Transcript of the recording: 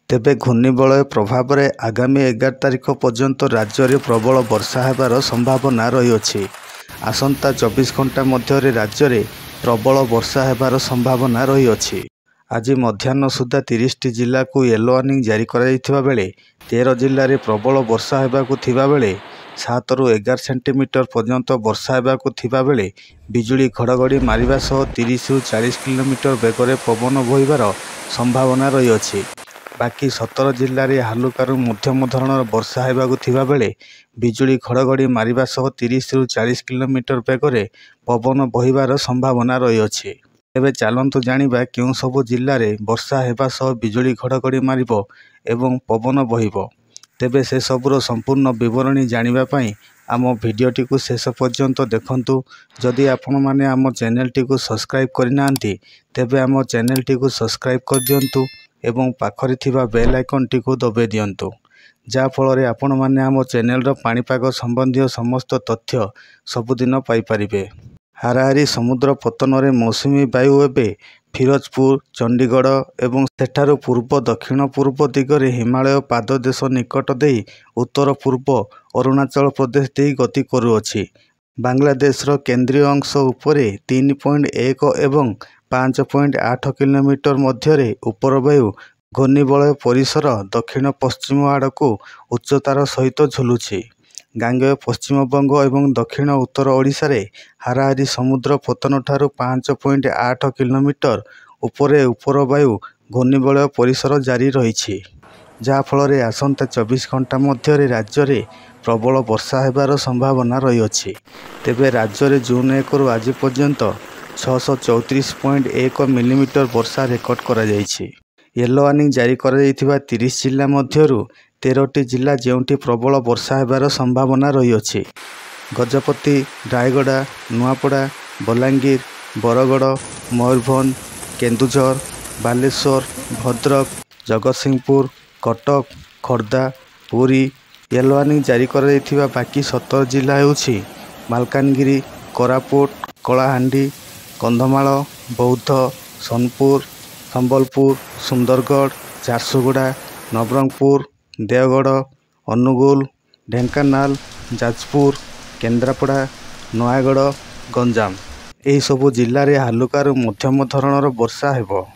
तेबे घूर्णिबलय प्रभाव में आगामी 11 तारिख पर्यंत राज्य में प्रबल वर्षा हेबार संभावना रही। आसंता 24 घंटा मध्य राज्य में प्रबल वर्षा हेबार संभावना रही। आज मध्याह्न सुधा 30टी जिला को येलो वार्निंग जारी करा बेले 13 जिले में प्रबल वर्षा हेबाकु थिबा बेले 7 ରୁ 11 सेंटीमीटर पर्यंत वर्षा हेबाकु थिबा बेले बिजुली घड़घड़ी मारिबा सह 30 ରୁ 40 किलोमीटर बेगर पवन बोहिबार संभावना रही। बाकी 17 जिले में हालुकारु मध्यम धरणर वर्षा हेबाकु थिबा बेले बिजुली घड़घड़ी मारिबा सह 30 ରୁ 40 किलोमीटर बेगर पवन बोहिबार संभावना रही। तेबे चलतु जानिबा केउं सबु जिले में वर्षा हेबा सह बिजुली घड़घड़ी मारिबो एवं पवन बोहिबो। तेबे से सबुर संपूर्ण विवरणी जानिबा पई आम भिडियोटी को शेष पर्यंत देखंतु। जदि आपण माने आम चैनलटी को सब्सक्राइब करनांती तेबे आम चैनलटी को सब्सक्राइब कर दियंतु एवं पाखरे थिबा बेल आइकनटी को दबे दियंतु, जा फल आपण माने आम चैनल पाणीपाग संबंधी समस्त तथ्य सबुदिन पाई परिबे। हाराहारी समुद्र पतन में मौसुमी वायु एवं फिरोजपुर, चंडीगढ़ एवं सेठारु पूर्व दक्षिण पूर्व दिगरे हिमालय पाददेश निकट दे उत्तर पूर्व अरुणाचल प्रदेश दे गति करुअछि। बांग्लादेशर केंद्रीय अंश उपरे 3.1 एवं 5.8 किलोमीटर मध्य उपरवायु घूर्णिबलय परिसर दक्षिण पश्चिम आड़क उच्चतार सहित झुलुछि। गांगेय पश्चिमबंग एवं दक्षिण उत्तर ओडिशा रे हाराहारी समुद्र पतन ठारू 5.8 किलोमीटर उपरे उपरवायु घूर्णिबलय परिसर जारी रही, जहा फल आसंता 24 घंटा मध्य राज्य में प्रबल वर्षा हेबार संभावना रही। तेबे राज्य में जून 1 ରୁ आज पर्यंत 634.1 मिलीमीटर वर्षा रेकर्ड करा जायछि। येलो वार्निंग जारी करा जायथिबा 30 जिला मध्यरु 13टी जिला जेउंठी प्रबल वर्षा हेबार संभावना रही। गजपति, रायगड़ा, नुआपड़ा, बलांगीर, बरगड़, मयूरभंज, केन्दुझर, बालेश्वर, भद्रक, जगतसिंहपुर, कटक, खोर्धा, पुरी येलो वार्निंग जारी करा जायथिबा बाकी 17 जिला हेउछि मालकानगिरी, कोरापुट, कलाहांडी, कंधमाल, बौद्ध, सोनपुर, संबलपुर, सुंदरगढ़, झारसुगुड़ा, नवरंगपुर, देवगढ़, अनुगुल, ढेंकानाल, जाजपुर, केन्द्रापड़ा, नयागढ़, गंजाम एही सबु जिले में हालुकारु मध्यम धरणर वर्षा हेबो।